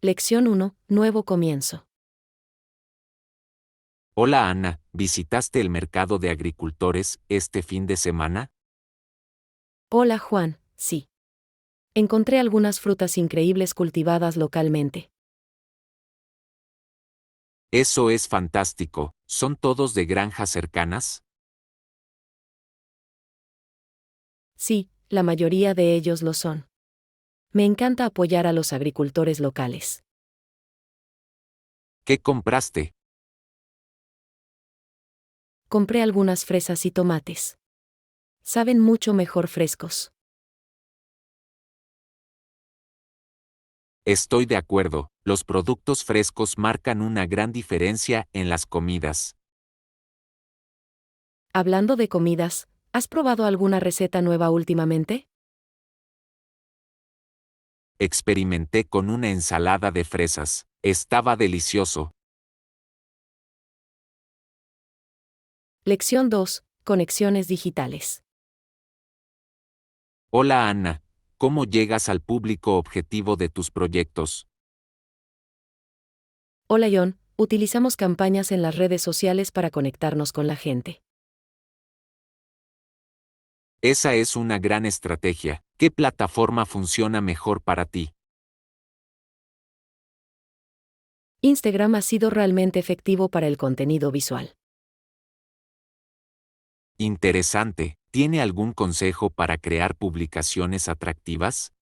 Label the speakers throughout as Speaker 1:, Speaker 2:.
Speaker 1: Lección 1. Nuevo comienzo.
Speaker 2: Hola Ana, ¿visitaste el mercado de agricultores este fin de semana?
Speaker 1: Hola Juan, sí. Encontré algunas frutas increíbles cultivadas localmente.
Speaker 2: Eso es fantástico. ¿Son todos de granjas cercanas?
Speaker 1: Sí, la mayoría de ellos lo son. Me encanta apoyar a los agricultores locales.
Speaker 2: ¿Qué compraste?
Speaker 1: Compré algunas fresas y tomates. Saben mucho mejor frescos.
Speaker 2: Estoy de acuerdo, los productos frescos marcan una gran diferencia en las comidas.
Speaker 1: Hablando de comidas, ¿has probado alguna receta nueva últimamente?
Speaker 2: Experimenté con una ensalada de fresas. Estaba delicioso.
Speaker 1: Lección 2. Conexiones digitales.
Speaker 2: Hola Ana, ¿cómo llegas al público objetivo de tus proyectos?
Speaker 1: Hola John, utilizamos campañas en las redes sociales para conectarnos con la gente.
Speaker 2: Esa es una gran estrategia. ¿Qué plataforma funciona mejor para ti?
Speaker 1: Instagram ha sido realmente efectivo para el contenido visual.
Speaker 2: Interesante. ¿Tiene algún consejo para crear publicaciones atractivas?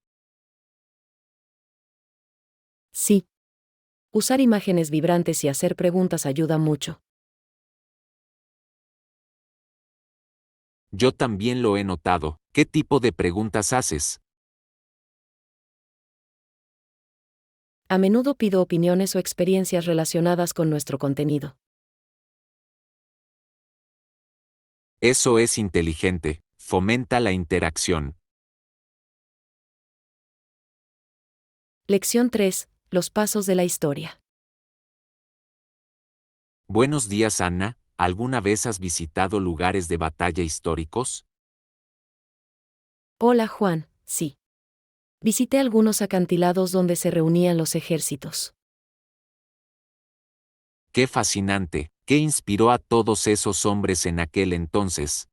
Speaker 1: Sí. Usar imágenes vibrantes y hacer preguntas ayuda mucho.
Speaker 2: Yo también lo he notado. ¿Qué tipo de preguntas haces?
Speaker 1: A menudo pido opiniones o experiencias relacionadas con nuestro contenido.
Speaker 2: Eso es inteligente. Fomenta la interacción.
Speaker 1: Lección 3. Los pasos de la historia.
Speaker 2: Buenos días, Ana. ¿Alguna vez has visitado lugares de batalla históricos?
Speaker 1: Hola Juan, sí. Visité algunos acantilados donde se reunían los ejércitos.
Speaker 2: ¡Qué fascinante! ¿Qué inspiró a todos esos hombres en aquel entonces?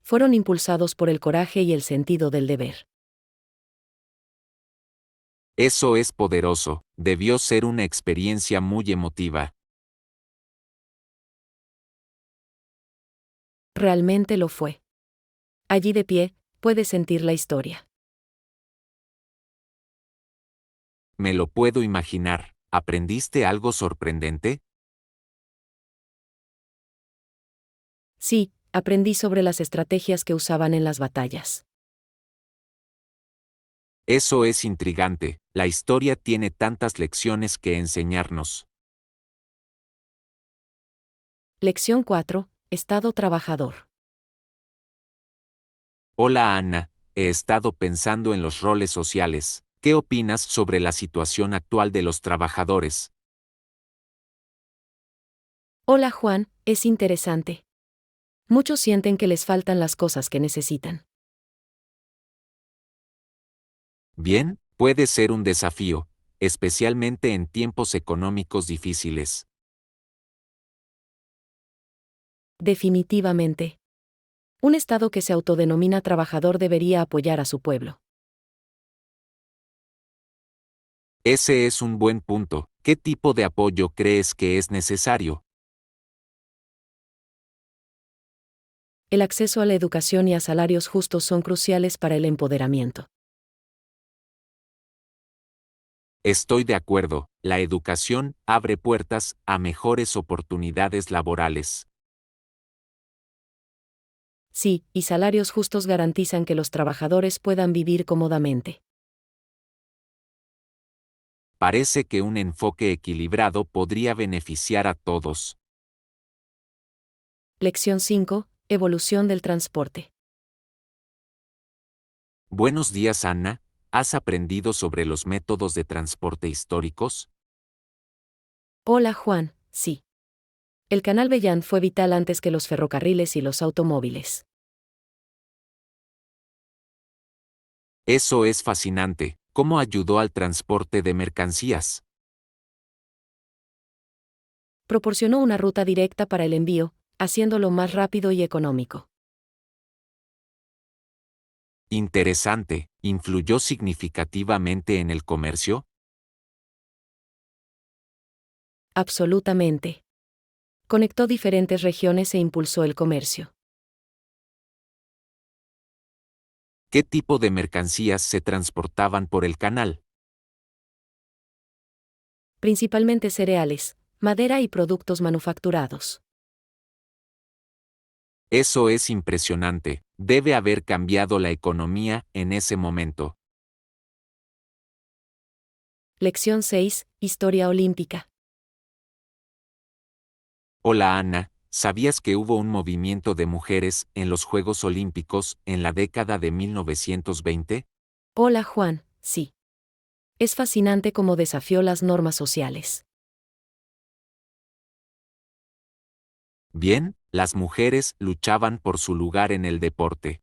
Speaker 1: Fueron impulsados por el coraje y el sentido del deber.
Speaker 2: Eso es poderoso. Debió ser una experiencia muy emotiva.
Speaker 1: Realmente lo fue. Allí de pie, puedes sentir la historia.
Speaker 2: Me lo puedo imaginar. ¿Aprendiste algo sorprendente?
Speaker 1: Sí, aprendí sobre las estrategias que usaban en las batallas.
Speaker 2: Eso es intrigante. La historia tiene tantas lecciones que enseñarnos.
Speaker 1: Lección 4. Estado trabajador.
Speaker 2: Hola Ana, he estado pensando en los roles sociales. ¿Qué opinas sobre la situación actual de los trabajadores?
Speaker 1: Hola Juan, es interesante. Muchos sienten que les faltan las cosas que necesitan.
Speaker 2: Bien, puede ser un desafío, especialmente en tiempos económicos difíciles.
Speaker 1: Definitivamente. Un Estado que se autodenomina trabajador debería apoyar a su pueblo.
Speaker 2: Ese es un buen punto. ¿Qué tipo de apoyo crees que es necesario?
Speaker 1: El acceso a la educación y a salarios justos son cruciales para el empoderamiento.
Speaker 2: Estoy de acuerdo, la educación abre puertas a mejores oportunidades laborales.
Speaker 1: Sí, y salarios justos garantizan que los trabajadores puedan vivir cómodamente.
Speaker 2: Parece que un enfoque equilibrado podría beneficiar a todos.
Speaker 1: Lección 5. Evolución del transporte.
Speaker 2: Buenos días, Ana. ¿Has aprendido sobre los métodos de transporte históricos?
Speaker 1: Hola Juan, sí. El canal Bellán fue vital antes que los ferrocarriles y los automóviles.
Speaker 2: Eso es fascinante. ¿Cómo ayudó al transporte de mercancías?
Speaker 1: Proporcionó una ruta directa para el envío, haciéndolo más rápido y económico.
Speaker 2: Interesante. ¿Influyó significativamente en el comercio?
Speaker 1: Absolutamente. Conectó diferentes regiones e impulsó el comercio.
Speaker 2: ¿Qué tipo de mercancías se transportaban por el canal?
Speaker 1: Principalmente cereales, madera y productos manufacturados.
Speaker 2: Eso es impresionante. Debe haber cambiado la economía en ese momento.
Speaker 1: Lección 6. Historia olímpica.
Speaker 2: Hola Ana, ¿sabías que hubo un movimiento de mujeres en los Juegos Olímpicos en la década de 1920?
Speaker 1: Hola Juan, sí. Es fascinante cómo desafió las normas sociales.
Speaker 2: Bien, las mujeres luchaban por su lugar en el deporte.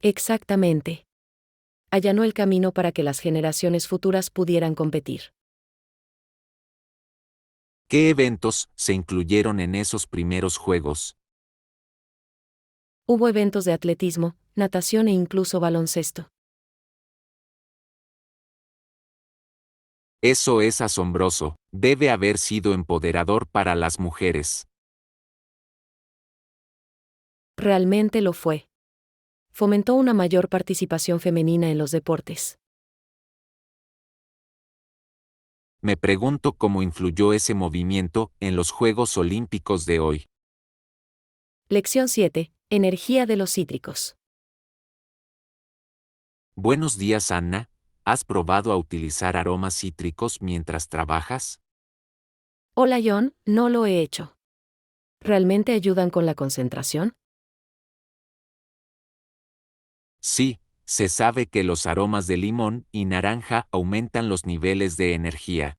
Speaker 1: Exactamente. Allanó el camino para que las generaciones futuras pudieran competir.
Speaker 2: ¿Qué eventos se incluyeron en esos primeros Juegos?
Speaker 1: Hubo eventos de atletismo, natación e incluso baloncesto.
Speaker 2: Eso es asombroso, debe haber sido empoderador para las mujeres.
Speaker 1: Realmente lo fue. Fomentó una mayor participación femenina en los deportes.
Speaker 2: Me pregunto cómo influyó ese movimiento en los Juegos Olímpicos de hoy.
Speaker 1: Lección 7. Energía de los cítricos.
Speaker 2: Buenos días Anna, ¿has probado a utilizar aromas cítricos mientras trabajas?
Speaker 1: Hola John, no lo he hecho. ¿Realmente ayudan con la concentración?
Speaker 2: Sí, se sabe que los aromas de limón y naranja aumentan los niveles de energía.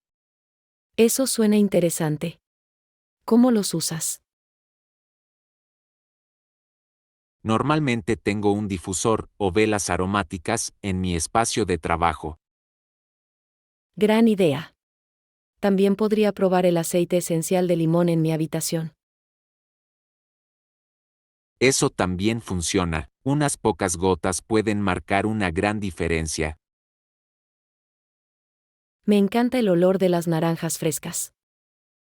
Speaker 1: Eso suena interesante. ¿Cómo los usas?
Speaker 2: Normalmente tengo un difusor o velas aromáticas en mi espacio de trabajo.
Speaker 1: Gran idea. También podría probar el aceite esencial de limón en mi habitación.
Speaker 2: Eso también funciona, unas pocas gotas pueden marcar una gran diferencia.
Speaker 1: Me encanta el olor de las naranjas frescas.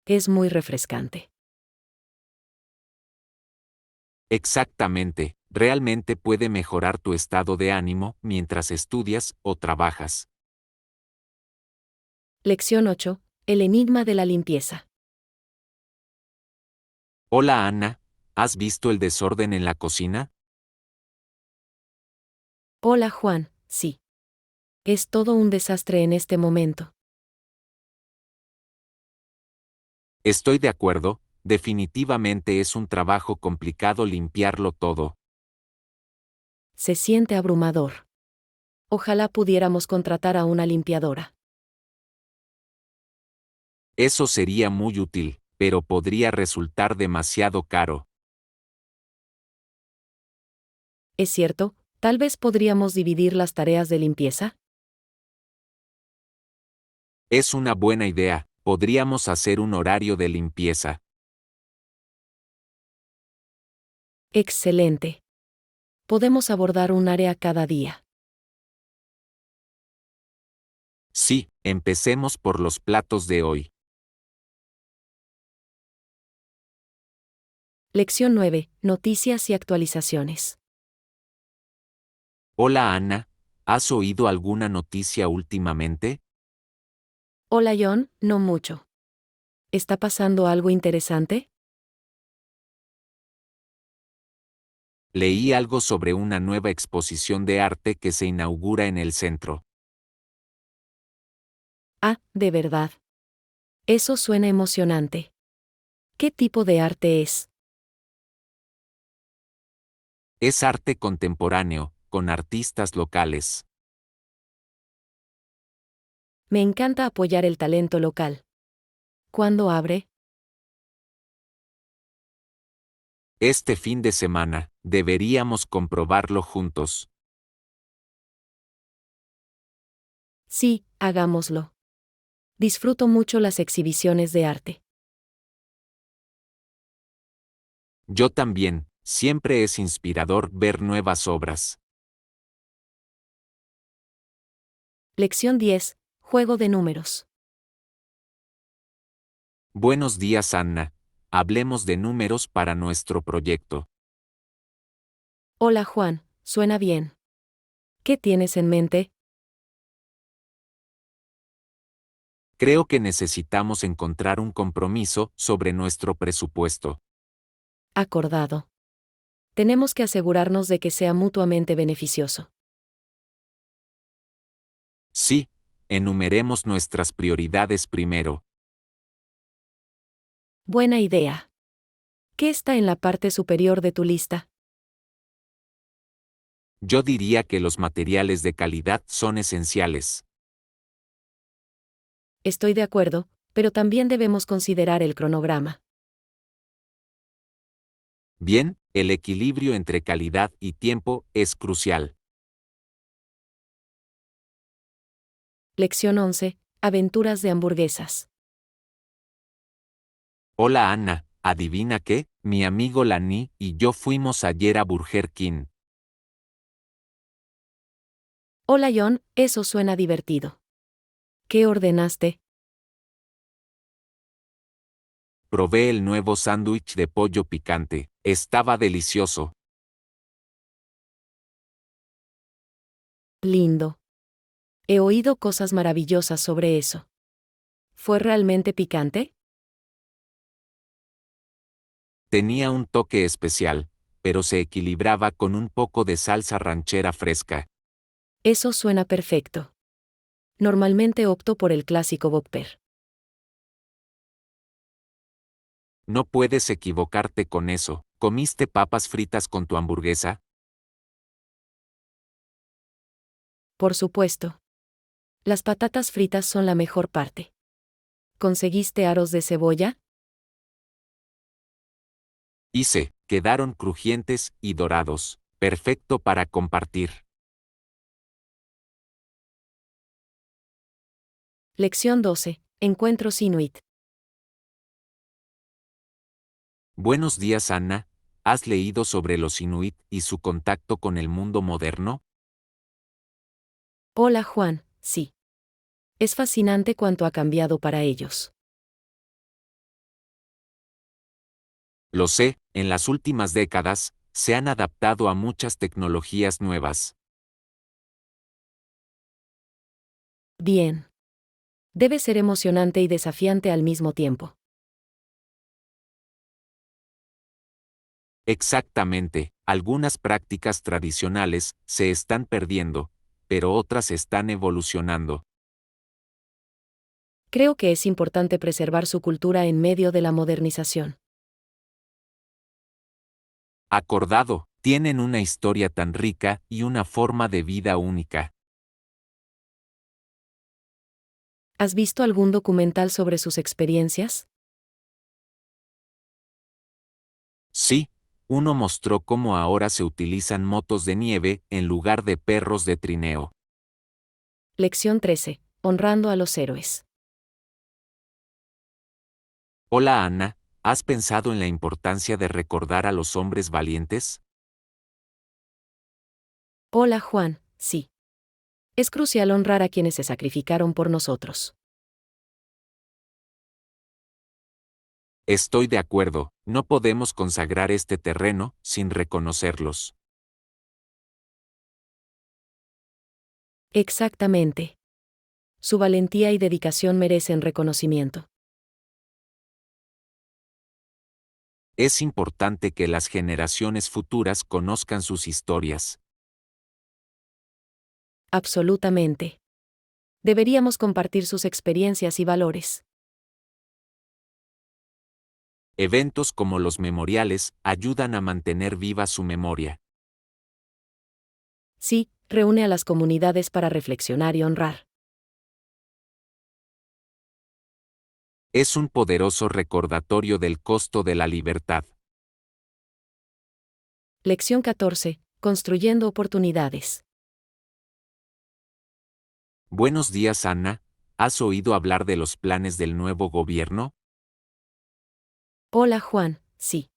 Speaker 1: Es muy refrescante.
Speaker 2: Exactamente, realmente puede mejorar tu estado de ánimo mientras estudias o trabajas.
Speaker 1: Lección 8. El enigma de la limpieza.
Speaker 2: Hola Ana, ¿has visto el desorden en la cocina?
Speaker 1: Hola Juan, sí. Es todo un desastre en este momento.
Speaker 2: Estoy de acuerdo, definitivamente es un trabajo complicado limpiarlo todo.
Speaker 1: Se siente abrumador. Ojalá pudiéramos contratar a una limpiadora.
Speaker 2: Eso sería muy útil, pero podría resultar demasiado caro.
Speaker 1: ¿Es cierto? Tal vez podríamos dividir las tareas de limpieza.
Speaker 2: Es una buena idea, podríamos hacer un horario de limpieza.
Speaker 1: Excelente. Podemos abordar un área cada día.
Speaker 2: Sí, empecemos por los platos de hoy.
Speaker 1: Lección 9. Noticias y actualizaciones.
Speaker 2: Hola Ana, ¿has oído alguna noticia últimamente?
Speaker 1: Hola John, no mucho. ¿Está pasando algo interesante?
Speaker 2: Leí algo sobre una nueva exposición de arte que se inaugura en el centro.
Speaker 1: Ah, de verdad. Eso suena emocionante. ¿Qué tipo de arte es?
Speaker 2: Es arte contemporáneo, con artistas locales.
Speaker 1: Me encanta apoyar el talento local. ¿Cuándo abre?
Speaker 2: Este fin de semana, deberíamos comprobarlo juntos.
Speaker 1: Sí, hagámoslo. Disfruto mucho las exhibiciones de arte.
Speaker 2: Yo también, siempre es inspirador ver nuevas obras.
Speaker 1: Lección 10. Juego de números.
Speaker 2: Buenos días, Anna. Hablemos de números para nuestro proyecto.
Speaker 1: Hola Juan, suena bien. ¿Qué tienes en mente?
Speaker 2: Creo que necesitamos encontrar un compromiso sobre nuestro presupuesto.
Speaker 1: Acordado. Tenemos que asegurarnos de que sea mutuamente beneficioso.
Speaker 2: Sí, enumeremos nuestras prioridades primero.
Speaker 1: Buena idea. ¿Qué está en la parte superior de tu lista?
Speaker 2: Yo diría que los materiales de calidad son esenciales.
Speaker 1: Estoy de acuerdo, pero también debemos considerar el cronograma.
Speaker 2: Bien, el equilibrio entre calidad y tiempo es crucial.
Speaker 1: Lección 11. Aventuras de hamburguesas.
Speaker 2: Hola Anna, ¿adivina qué? Mi amigo Lani y yo fuimos ayer a Burger King.
Speaker 1: Hola John, eso suena divertido. ¿Qué ordenaste?
Speaker 2: Probé el nuevo sándwich de pollo picante. Estaba delicioso.
Speaker 1: Lindo. He oído cosas maravillosas sobre eso. ¿Fue realmente picante?
Speaker 2: Tenía un toque especial, pero se equilibraba con un poco de salsa ranchera fresca.
Speaker 1: Eso suena perfecto. Normalmente opto por el clásico Whopper.
Speaker 2: No puedes equivocarte con eso. ¿Comiste papas fritas con tu hamburguesa?
Speaker 1: Por supuesto. Las patatas fritas son la mejor parte. ¿Conseguiste aros de cebolla?
Speaker 2: Quedaron crujientes y dorados. Perfecto para compartir.
Speaker 1: Lección 12. Encuentros Inuit.
Speaker 2: Buenos días, Anna. ¿Has leído sobre los Inuit y su contacto con el mundo moderno?
Speaker 1: Hola Juan, sí. Es fascinante cuánto ha cambiado para ellos.
Speaker 2: Lo sé, en las últimas décadas, se han adaptado a muchas tecnologías nuevas.
Speaker 1: Bien. Debe ser emocionante y desafiante al mismo tiempo.
Speaker 2: Exactamente, algunas prácticas tradicionales se están perdiendo, pero otras están evolucionando.
Speaker 1: Creo que es importante preservar su cultura en medio de la modernización.
Speaker 2: Acordado, tienen una historia tan rica y una forma de vida única.
Speaker 1: ¿Has visto algún documental sobre sus experiencias?
Speaker 2: Sí, uno mostró cómo ahora se utilizan motos de nieve en lugar de perros de trineo.
Speaker 1: Lección 13. Honrando a los héroes.
Speaker 2: Hola Ana, ¿has pensado en la importancia de recordar a los hombres valientes?
Speaker 1: Hola Juan, sí. Es crucial honrar a quienes se sacrificaron por nosotros.
Speaker 2: Estoy de acuerdo, no podemos consagrar este terreno sin reconocerlos.
Speaker 1: Exactamente. Su valentía y dedicación merecen reconocimiento.
Speaker 2: Es importante que las generaciones futuras conozcan sus historias.
Speaker 1: Absolutamente. Deberíamos compartir sus experiencias y valores.
Speaker 2: Eventos como los memoriales ayudan a mantener viva su memoria.
Speaker 1: Sí, reúne a las comunidades para reflexionar y honrar.
Speaker 2: Es un poderoso recordatorio del costo de la libertad.
Speaker 1: Lección 14. Construyendo oportunidades.
Speaker 2: Buenos días, Ana. ¿Has oído hablar de los planes del nuevo gobierno?
Speaker 1: Hola Juan, sí.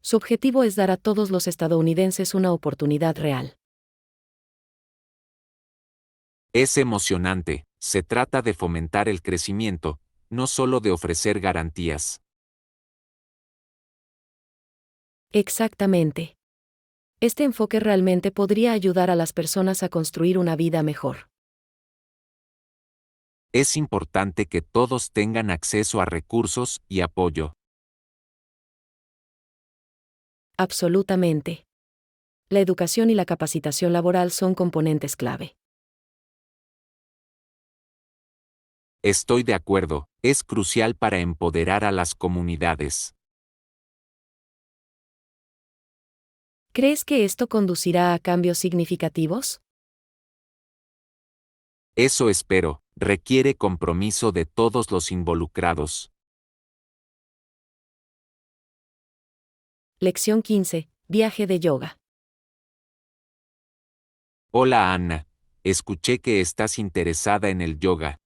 Speaker 1: Su objetivo es dar a todos los estadounidenses una oportunidad real.
Speaker 2: Es emocionante. Se trata de fomentar el crecimiento, no solo de ofrecer garantías.
Speaker 1: Exactamente. Este enfoque realmente podría ayudar a las personas a construir una vida mejor.
Speaker 2: Es importante que todos tengan acceso a recursos y apoyo.
Speaker 1: Absolutamente. La educación y la capacitación laboral son componentes clave.
Speaker 2: Estoy de acuerdo, es crucial para empoderar a las comunidades.
Speaker 1: ¿Crees que esto conducirá a cambios significativos?
Speaker 2: Eso espero, requiere compromiso de todos los involucrados.
Speaker 1: Lección 15. Viaje de yoga.
Speaker 2: Hola Ana, escuché que estás interesada en el yoga.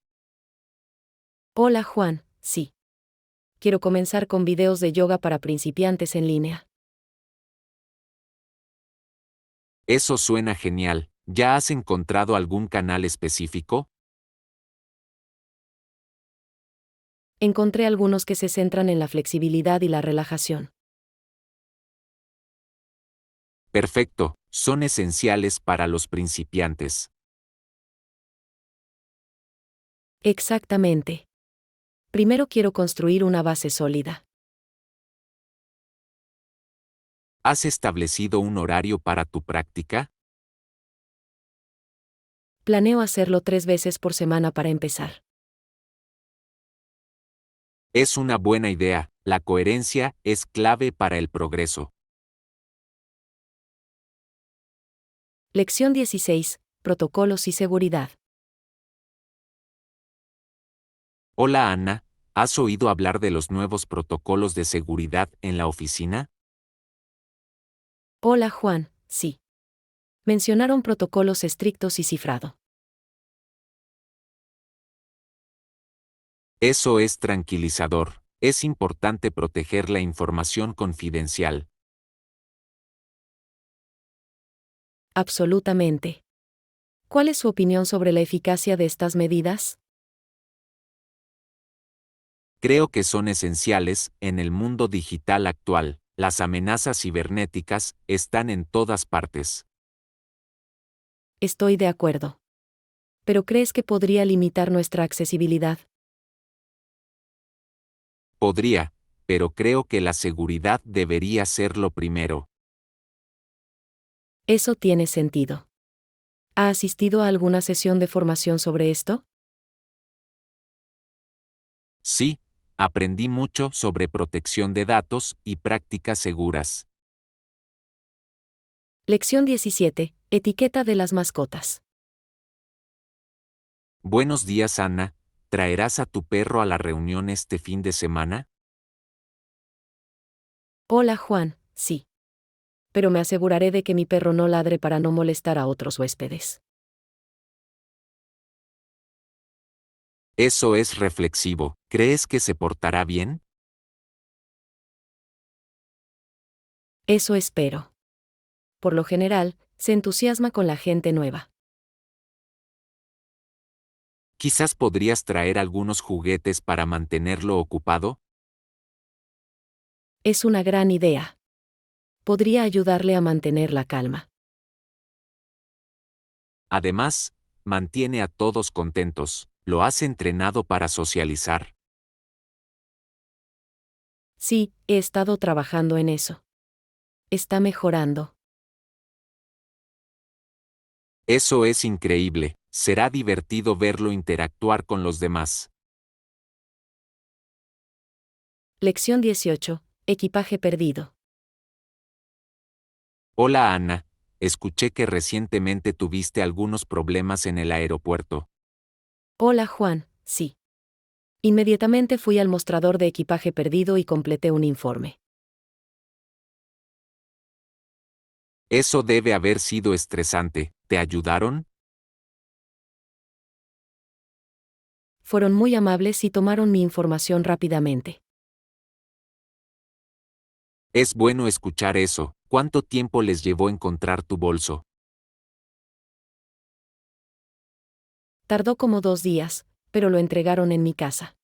Speaker 1: Hola Juan, sí. Quiero comenzar con videos de yoga para principiantes en línea.
Speaker 2: Eso suena genial. ¿Ya has encontrado algún canal específico?
Speaker 1: Encontré algunos que se centran en la flexibilidad y la relajación.
Speaker 2: Perfecto, son esenciales para los principiantes.
Speaker 1: Exactamente. Primero quiero construir una base sólida.
Speaker 2: ¿Has establecido un horario para tu práctica?
Speaker 1: Planeo hacerlo 3 veces por semana para empezar.
Speaker 2: Es una buena idea, la coherencia es clave para el progreso.
Speaker 1: Lección 16. Protocolos y seguridad.
Speaker 2: Hola Ana, ¿has oído hablar de los nuevos protocolos de seguridad en la oficina?
Speaker 1: Hola Juan, sí. Mencionaron protocolos estrictos y cifrado.
Speaker 2: Eso es tranquilizador. Es importante proteger la información confidencial.
Speaker 1: Absolutamente. ¿Cuál es su opinión sobre la eficacia de estas medidas?
Speaker 2: Creo que son esenciales en el mundo digital actual. Las amenazas cibernéticas están en todas partes.
Speaker 1: Estoy de acuerdo. ¿Pero crees que podría limitar nuestra accesibilidad?
Speaker 2: Podría, pero creo que la seguridad debería ser lo primero.
Speaker 1: Eso tiene sentido. ¿Ha asistido a alguna sesión de formación sobre esto?
Speaker 2: Sí, aprendí mucho sobre protección de datos y prácticas seguras.
Speaker 1: Lección 17. Etiqueta de las mascotas.
Speaker 2: Buenos días, Ana. ¿Traerás a tu perro a la reunión este fin de semana?
Speaker 1: Hola Juan, sí. Pero me aseguraré de que mi perro no ladre para no molestar a otros huéspedes.
Speaker 2: Eso es reflexivo. ¿Crees que se portará bien?
Speaker 1: Eso espero. Por lo general, se entusiasma con la gente nueva.
Speaker 2: Quizás podrías traer algunos juguetes para mantenerlo ocupado.
Speaker 1: Es una gran idea. Podría ayudarle a mantener la calma.
Speaker 2: Además, mantiene a todos contentos. Lo has entrenado para socializar.
Speaker 1: Sí, he estado trabajando en eso. Está mejorando.
Speaker 2: Eso es increíble. Será divertido verlo interactuar con los demás.
Speaker 1: Lección 18. Equipaje perdido.
Speaker 2: Hola Ana, escuché que recientemente tuviste algunos problemas en el aeropuerto.
Speaker 1: Hola Juan, sí. Inmediatamente fui al mostrador de equipaje perdido y completé un informe.
Speaker 2: Eso debe haber sido estresante. ¿Te ayudaron?
Speaker 1: fueron muy amables y tomaron mi información rápidamente.
Speaker 2: Es bueno escuchar eso. ¿Cuánto tiempo les llevó encontrar tu bolso?
Speaker 1: Tardó como 2 días, pero lo entregaron en mi casa.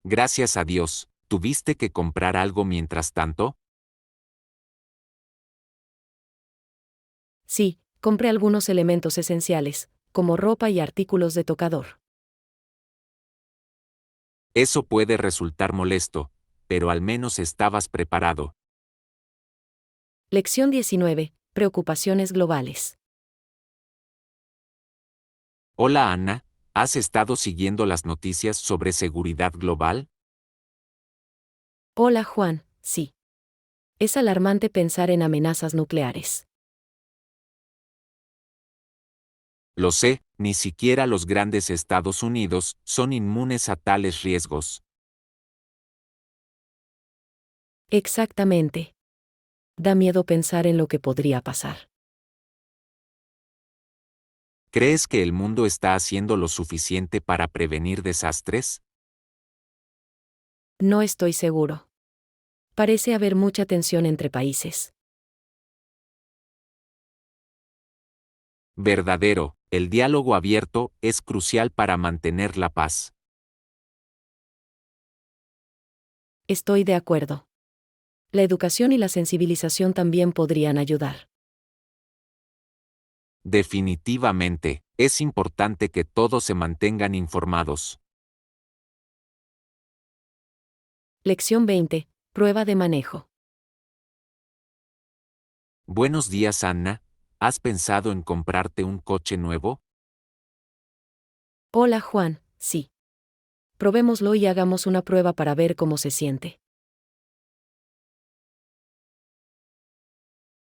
Speaker 2: Gracias a Dios. ¿Tuviste que comprar algo mientras tanto?
Speaker 1: Sí, compré algunos elementos esenciales, como ropa y artículos de tocador.
Speaker 2: Eso puede resultar molesto, pero al menos estabas preparado.
Speaker 1: Lección 19. Preocupaciones globales.
Speaker 2: Hola Ana, ¿has estado siguiendo las noticias sobre seguridad global?
Speaker 1: Hola Juan, sí. Es alarmante pensar en amenazas nucleares.
Speaker 2: Lo sé, ni siquiera los grandes Estados Unidos son inmunes a tales riesgos.
Speaker 1: Exactamente. Da miedo pensar en lo que podría pasar.
Speaker 2: ¿Crees que el mundo está haciendo lo suficiente para prevenir desastres?
Speaker 1: No estoy seguro. Parece haber mucha tensión entre países.
Speaker 2: Verdadero, el diálogo abierto es crucial para mantener la paz.
Speaker 1: Estoy de acuerdo. La educación y la sensibilización también podrían ayudar.
Speaker 2: Definitivamente, es importante que todos se mantengan informados.
Speaker 1: Lección 20. Prueba de manejo.
Speaker 2: Buenos días Anna, ¿has pensado en comprarte un coche nuevo?
Speaker 1: Hola Juan, sí. Probémoslo y hagamos una prueba para ver cómo se siente.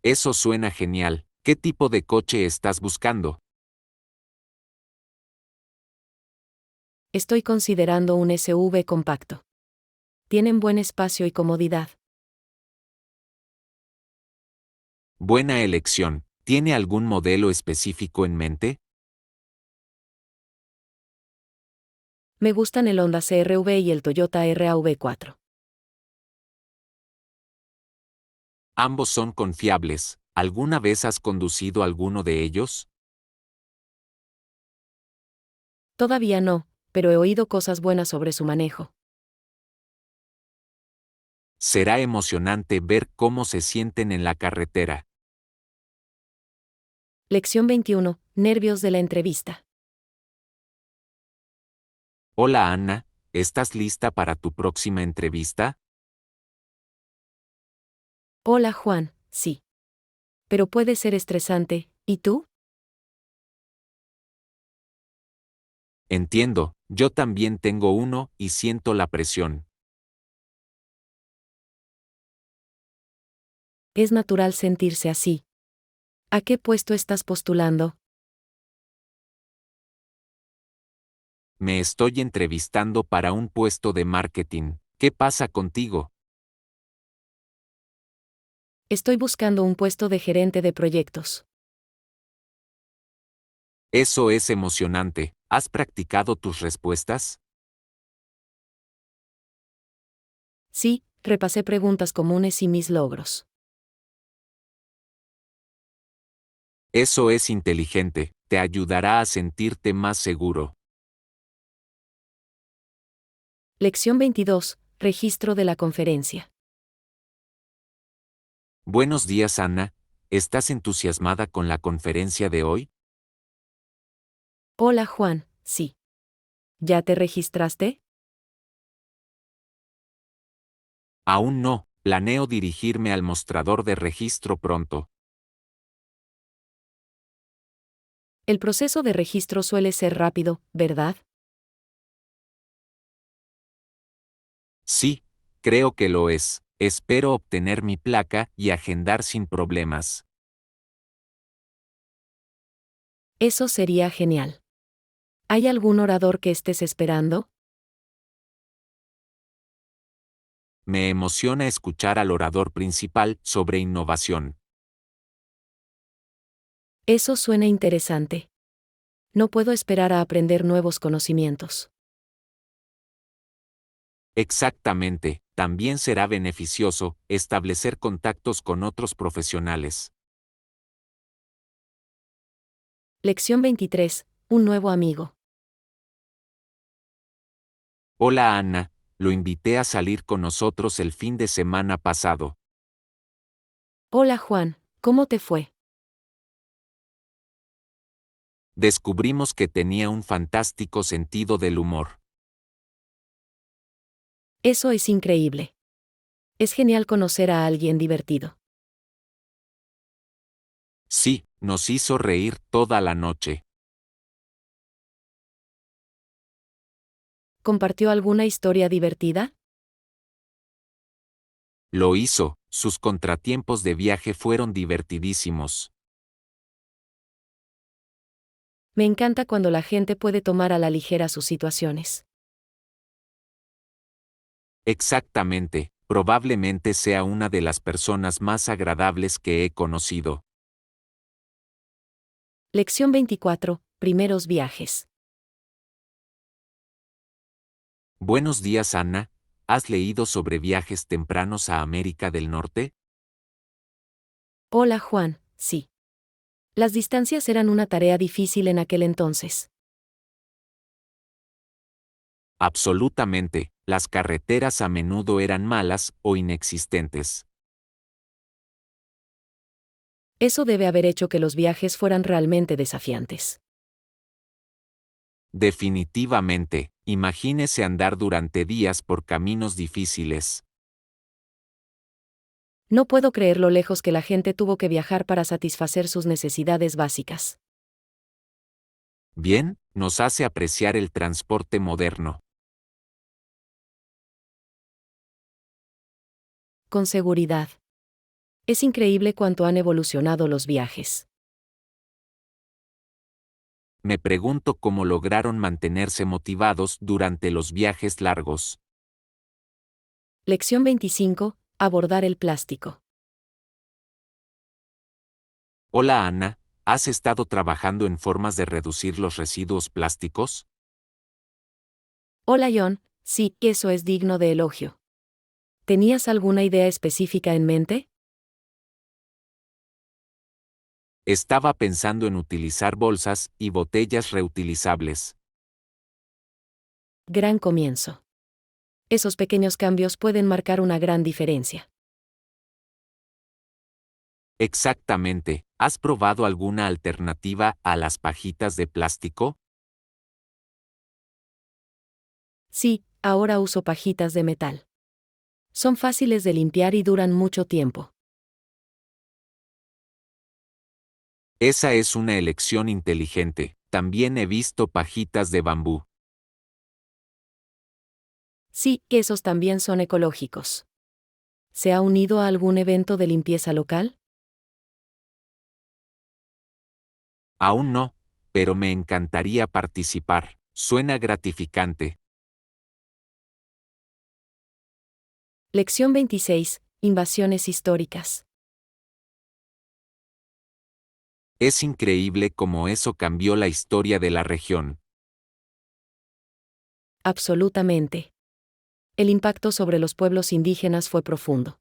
Speaker 2: Eso suena genial. ¿Qué tipo de coche estás buscando?
Speaker 1: Estoy considerando un SUV compacto. Tienen buen espacio y comodidad.
Speaker 2: Buena elección. ¿Tiene algún modelo específico en mente?
Speaker 1: Me gustan el Honda CR-V y el Toyota RAV4.
Speaker 2: Ambos son confiables. ¿Alguna vez has conducido alguno de ellos?
Speaker 1: Todavía no, pero he oído cosas buenas sobre su manejo.
Speaker 2: Será emocionante ver cómo se sienten en la carretera.
Speaker 1: Lección 21. Nervios de la entrevista.
Speaker 2: Hola Anna, ¿estás lista para tu próxima entrevista?
Speaker 1: Hola Juan, sí. Pero puede ser estresante, ¿y tú?
Speaker 2: Entiendo, yo también tengo uno y siento la presión.
Speaker 1: Es natural sentirse así. ¿A qué puesto estás postulando?
Speaker 2: Me estoy entrevistando para un puesto de marketing. ¿Qué pasa contigo?
Speaker 1: Estoy buscando un puesto de gerente de proyectos.
Speaker 2: Eso es emocionante. ¿Has practicado tus respuestas?
Speaker 1: Sí, repasé preguntas comunes y mis logros.
Speaker 2: Eso es inteligente, te ayudará a sentirte más seguro.
Speaker 1: Lección 22. Registro de la conferencia.
Speaker 2: Buenos días Anna, ¿estás entusiasmada con la conferencia de hoy?
Speaker 1: Hola Juan, sí. ¿Ya te registraste?
Speaker 2: Aún no, planeo dirigirme al mostrador de registro pronto.
Speaker 1: El proceso de registro suele ser rápido, ¿verdad?
Speaker 2: Sí, creo que lo es. Espero obtener mi placa y agendar sin problemas.
Speaker 1: Eso sería genial. ¿Hay algún orador que estés esperando?
Speaker 2: Me emociona escuchar al orador principal sobre innovación.
Speaker 1: Eso suena interesante. No puedo esperar a aprender nuevos conocimientos.
Speaker 2: Exactamente, también será beneficioso establecer contactos con otros profesionales.
Speaker 1: Lección 23. Un nuevo amigo.
Speaker 2: Hola Ana, lo invité a salir con nosotros el fin de semana pasado.
Speaker 1: Hola Juan, ¿cómo te fue?
Speaker 2: Descubrimos que tenía un fantástico sentido del humor.
Speaker 1: Eso es increíble. Es genial conocer a alguien divertido.
Speaker 2: Sí, nos hizo reír toda la noche.
Speaker 1: ¿Compartió alguna historia divertida?
Speaker 2: Lo hizo, sus contratiempos de viaje fueron divertidísimos.
Speaker 1: Me encanta cuando la gente puede tomar a la ligera sus situaciones.
Speaker 2: Exactamente, probablemente sea una de las personas más agradables que he conocido.
Speaker 1: Lección 24. Primeros viajes.
Speaker 2: Buenos días Ana, ¿has leído sobre viajes tempranos a América del Norte?
Speaker 1: Hola Juan, sí. Las distancias eran una tarea difícil en aquel entonces.
Speaker 2: Absolutamente, las carreteras a menudo eran malas o inexistentes.
Speaker 1: Eso debe haber hecho que los viajes fueran realmente desafiantes.
Speaker 2: Definitivamente, imagínese andar durante días por caminos difíciles.
Speaker 1: No puedo creer lo lejos que la gente tuvo que viajar para satisfacer sus necesidades básicas.
Speaker 2: Bien, nos hace apreciar el transporte moderno.
Speaker 1: Con seguridad. Es increíble cuánto han evolucionado los viajes.
Speaker 2: Me pregunto cómo lograron mantenerse motivados durante los viajes largos.
Speaker 1: Lección 25. Abordar el plástico.
Speaker 2: Hola Ana, ¿has estado trabajando en formas de reducir los residuos plásticos?
Speaker 1: Hola John, sí, eso es digno de elogio. ¿Tenías alguna idea específica en mente?
Speaker 2: Estaba pensando en utilizar bolsas y botellas reutilizables.
Speaker 1: Gran comienzo. Esos pequeños cambios pueden marcar una gran diferencia.
Speaker 2: Exactamente, ¿has probado alguna alternativa a las pajitas de plástico?
Speaker 1: Sí, ahora uso pajitas de metal. Son fáciles de limpiar y duran mucho tiempo.
Speaker 2: Esa es una elección inteligente. También he visto pajitas de bambú.
Speaker 1: Sí, que esos también son ecológicos. ¿Se ha unido a algún evento de limpieza local?
Speaker 2: Aún no, pero me encantaría participar. Suena gratificante.
Speaker 1: Lección 26. Invasiones históricas.
Speaker 2: Es increíble cómo eso cambió la historia de la región.
Speaker 1: Absolutamente. El impacto sobre los pueblos indígenas fue profundo.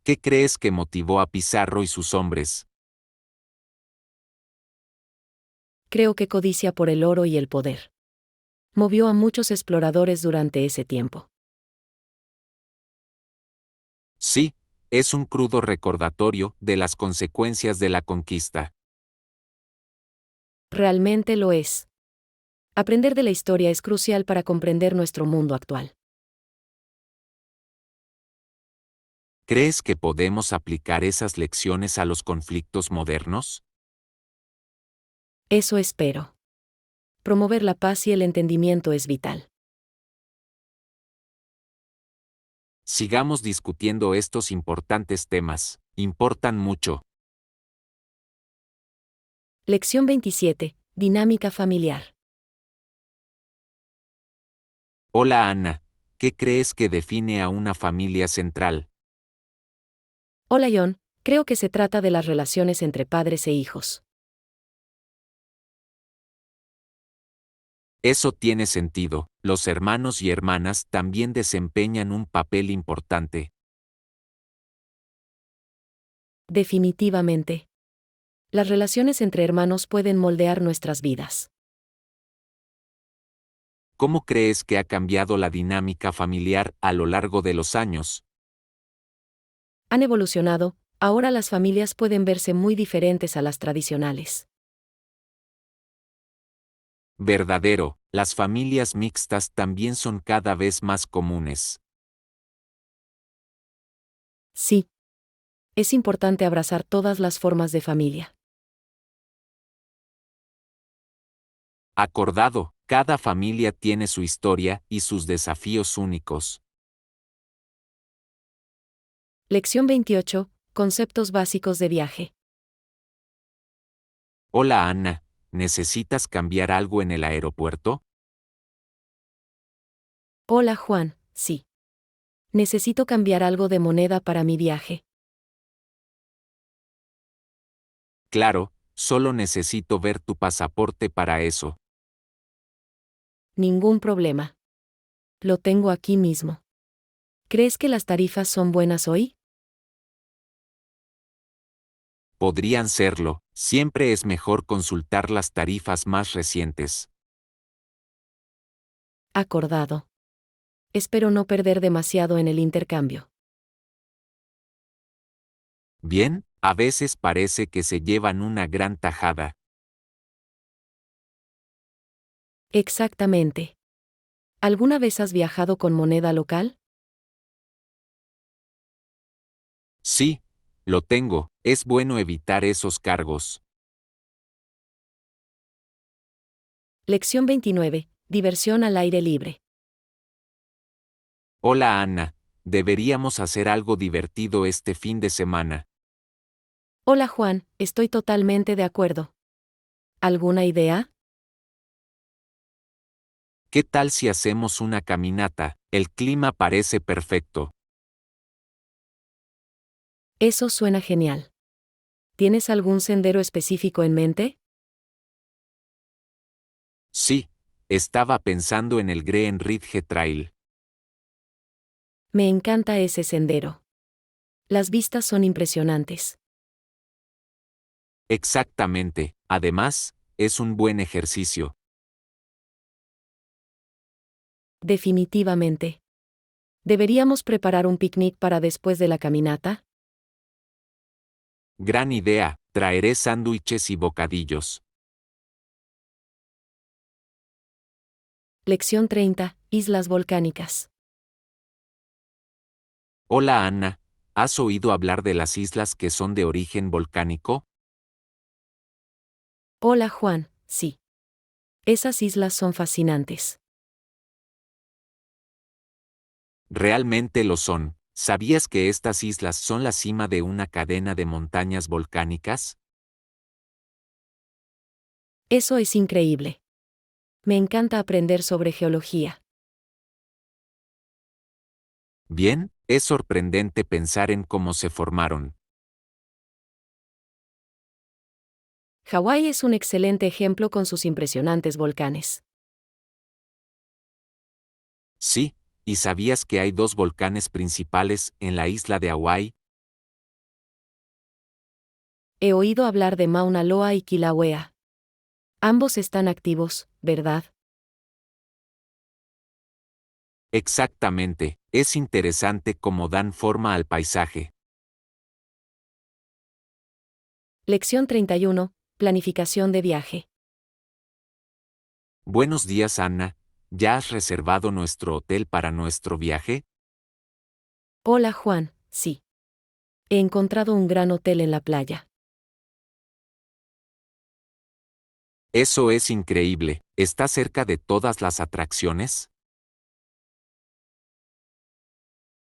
Speaker 2: ¿Qué crees que motivó a Pizarro y sus hombres?
Speaker 1: Creo que codicia por el oro y el poder. Movió a muchos exploradores durante ese tiempo.
Speaker 2: Sí, es un crudo recordatorio de las consecuencias de la conquista.
Speaker 1: Realmente lo es. Aprender de la historia es crucial para comprender nuestro mundo actual.
Speaker 2: ¿Crees que podemos aplicar esas lecciones a los conflictos modernos?
Speaker 1: Eso espero. Promover la paz y el entendimiento es vital.
Speaker 2: Sigamos discutiendo estos importantes temas. Importan mucho.
Speaker 1: Lección 27. Dinámica familiar.
Speaker 2: Hola Ana, ¿qué crees que define a una familia central?
Speaker 1: Hola John, creo que se trata de las relaciones entre padres e hijos.
Speaker 2: Eso tiene sentido. Los hermanos y hermanas también desempeñan un papel importante.
Speaker 1: Definitivamente. Las relaciones entre hermanos pueden moldear nuestras vidas.
Speaker 2: ¿Cómo crees que ha cambiado la dinámica familiar a lo largo de los años?
Speaker 1: Han evolucionado, ahora las familias pueden verse muy diferentes a las tradicionales.
Speaker 2: Verdadero, las familias mixtas también son cada vez más comunes.
Speaker 1: Sí. Es importante abrazar todas las formas de familia.
Speaker 2: Acordado, cada familia tiene su historia y sus desafíos únicos.
Speaker 1: Lección 28. Conceptos básicos de viaje.
Speaker 2: Hola Ana, ¿necesitas cambiar algo en el aeropuerto?
Speaker 1: Hola Juan, sí. Necesito cambiar algo de moneda para mi viaje.
Speaker 2: Claro, solo necesito ver tu pasaporte para eso.
Speaker 1: Ningún problema. Lo tengo aquí mismo. ¿Crees que las tarifas son buenas hoy?
Speaker 2: Podrían serlo, siempre es mejor consultar las tarifas más recientes.
Speaker 1: Acordado. Espero no perder demasiado en el intercambio.
Speaker 2: Bien, a veces parece que se llevan una gran tajada.
Speaker 1: Exactamente. ¿Alguna vez has viajado con moneda local?
Speaker 2: Sí, lo tengo, es bueno evitar esos cargos.
Speaker 1: Lección 29. Diversión al aire libre.
Speaker 2: Hola Ana, deberíamos hacer algo divertido este fin de semana.
Speaker 1: Hola Juan, estoy totalmente de acuerdo. ¿Alguna idea?
Speaker 2: ¿Qué tal si hacemos una caminata? El clima parece perfecto.
Speaker 1: Eso suena genial. ¿Tienes algún sendero específico en mente?
Speaker 2: Sí, estaba pensando en el Green Ridge Trail.
Speaker 1: Me encanta ese sendero. Las vistas son impresionantes.
Speaker 2: Exactamente, además, es un buen ejercicio.
Speaker 1: Definitivamente. ¿Deberíamos preparar un picnic para después de la caminata?
Speaker 2: Gran idea, traeré sándwiches y bocadillos.
Speaker 1: Lección 30. Islas volcánicas.
Speaker 2: Hola Ana, ¿has oído hablar de las islas que son de origen volcánico?
Speaker 1: Hola Juan, sí. Esas islas son fascinantes.
Speaker 2: Realmente lo son. ¿Sabías que estas islas son la cima de una cadena de montañas volcánicas?
Speaker 1: Eso es increíble. Me encanta aprender sobre geología.
Speaker 2: Bien, es sorprendente pensar en cómo se formaron.
Speaker 1: Hawái es un excelente ejemplo con sus impresionantes volcanes.
Speaker 2: Sí, ¿y sabías que hay dos volcanes principales en la isla de Hawái?
Speaker 1: He oído hablar de Mauna Loa y Kilauea. Ambos están activos, ¿verdad?
Speaker 2: Exactamente, es interesante cómo dan forma al paisaje.
Speaker 1: Lección 31. Planificación de viaje.
Speaker 2: Buenos días Ana, ¿ya has reservado nuestro hotel para nuestro viaje?
Speaker 1: Hola Juan, sí. He encontrado un gran hotel en la playa.
Speaker 2: Eso es increíble, ¿está cerca de todas las atracciones?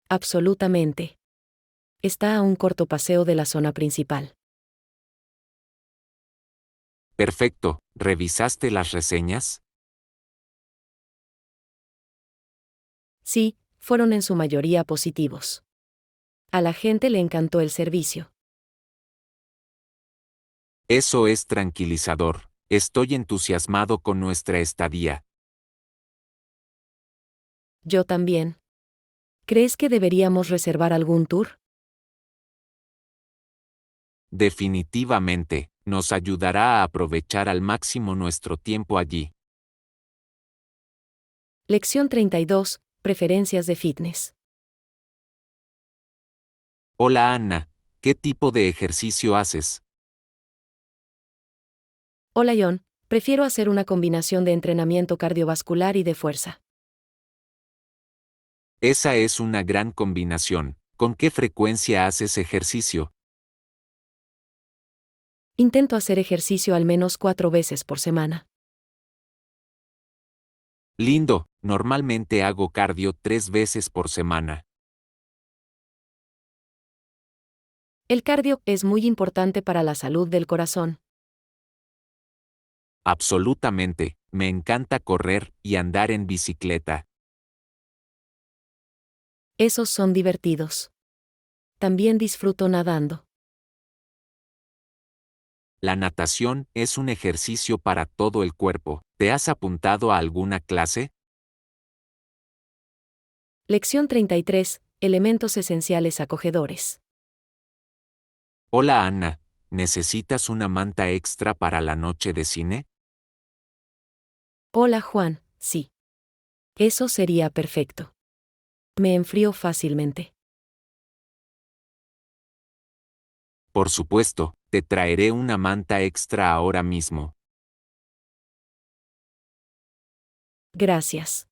Speaker 1: Absolutamente. Está a un corto paseo de la zona principal.
Speaker 2: Perfecto, ¿revisaste las reseñas?
Speaker 1: Sí, fueron en su mayoría positivos. A la gente le encantó el servicio.
Speaker 2: Eso es tranquilizador, estoy entusiasmado con nuestra estadía.
Speaker 1: Yo también. ¿Crees que deberíamos reservar algún tour?
Speaker 2: Definitivamente, nos ayudará a aprovechar al máximo nuestro tiempo allí.
Speaker 1: Lección 32. Preferencias de fitness.
Speaker 2: Hola Anna, ¿qué tipo de ejercicio haces?
Speaker 1: Hola John, prefiero hacer una combinación de entrenamiento cardiovascular y de fuerza.
Speaker 2: Esa es una gran combinación. ¿Con qué frecuencia haces ejercicio?
Speaker 1: Intento hacer ejercicio al menos 4 veces por semana.
Speaker 2: Lindo, normalmente hago cardio 3 veces por semana.
Speaker 1: El cardio es muy importante para la salud del corazón.
Speaker 2: Absolutamente, me encanta correr y andar en bicicleta.
Speaker 1: Esos son divertidos. También disfruto nadando.
Speaker 2: La natación es un ejercicio para todo el cuerpo. ¿Te has apuntado a alguna clase?
Speaker 1: Lección 33. Elementos esenciales acogedores.
Speaker 2: Hola Anna, ¿necesitas una manta extra para la noche de cine?
Speaker 1: Hola Juan, sí. Eso sería perfecto. Me enfrío fácilmente.
Speaker 2: Por supuesto, te traeré una manta extra ahora mismo.
Speaker 1: Gracias.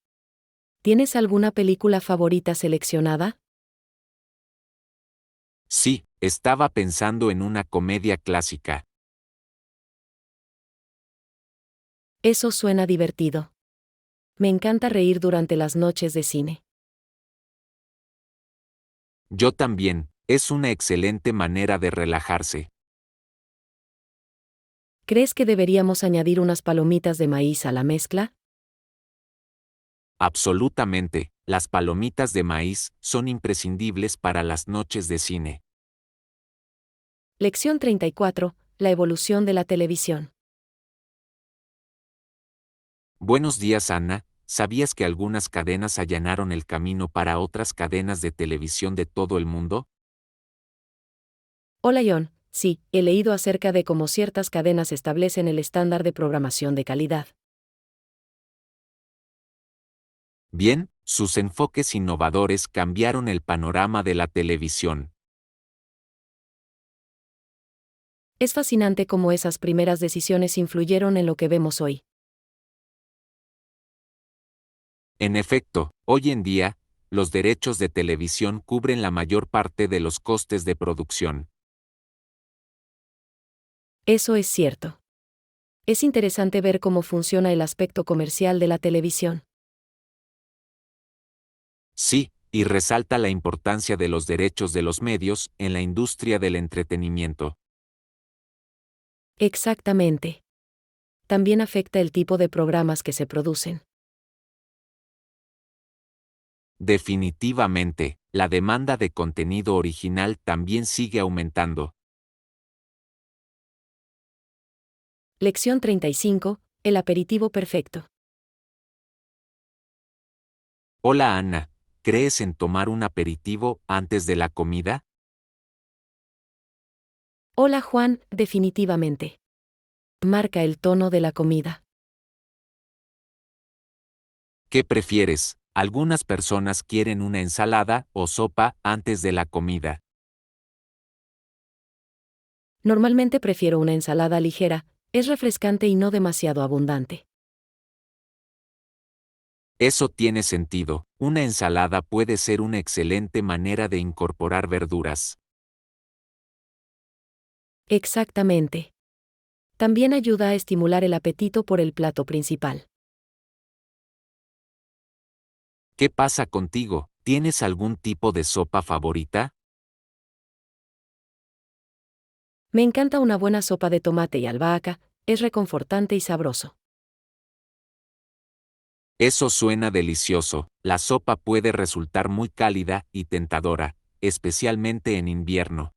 Speaker 1: ¿Tienes alguna película favorita seleccionada?
Speaker 2: Sí, estaba pensando en una comedia clásica.
Speaker 1: Eso suena divertido. Me encanta reír durante las noches de cine.
Speaker 2: Yo también, es una excelente manera de relajarse.
Speaker 1: ¿Crees que deberíamos añadir unas palomitas de maíz a la mezcla?
Speaker 2: Absolutamente, las palomitas de maíz son imprescindibles para las noches de cine.
Speaker 1: Lección 34. La evolución de la televisión.
Speaker 2: Buenos días Anna, ¿sabías que algunas cadenas allanaron el camino para otras cadenas de televisión de todo el mundo?
Speaker 1: Hola John, sí, he leído acerca de cómo ciertas cadenas establecen el estándar de programación de calidad.
Speaker 2: Bien, sus enfoques innovadores cambiaron el panorama de la televisión.
Speaker 1: Es fascinante cómo esas primeras decisiones influyeron en lo que vemos hoy.
Speaker 2: En efecto, hoy en día, los derechos de televisión cubren la mayor parte de los costes de producción.
Speaker 1: Eso es cierto. Es interesante ver cómo funciona el aspecto comercial de la televisión.
Speaker 2: Sí, y resalta la importancia de los derechos de los medios en la industria del entretenimiento.
Speaker 1: Exactamente. También afecta el tipo de programas que se producen.
Speaker 2: Definitivamente, la demanda de contenido original también sigue aumentando.
Speaker 1: Lección 35. El aperitivo perfecto.
Speaker 2: Hola Ana, ¿crees en tomar un aperitivo antes de la comida?
Speaker 1: Hola Juan, definitivamente. Marca el tono de la comida.
Speaker 2: ¿Qué prefieres? Algunas personas quieren una ensalada o sopa antes de la comida.
Speaker 1: Normalmente prefiero una ensalada ligera, es refrescante y no demasiado abundante.
Speaker 2: Eso tiene sentido, una ensalada puede ser una excelente manera de incorporar verduras.
Speaker 1: Exactamente. También ayuda a estimular el apetito por el plato principal.
Speaker 2: ¿Qué pasa contigo? ¿Tienes algún tipo de sopa favorita?
Speaker 1: Me encanta una buena sopa de tomate y albahaca, es reconfortante y sabroso.
Speaker 2: Eso suena delicioso, la sopa puede resultar muy cálida y tentadora, especialmente en invierno.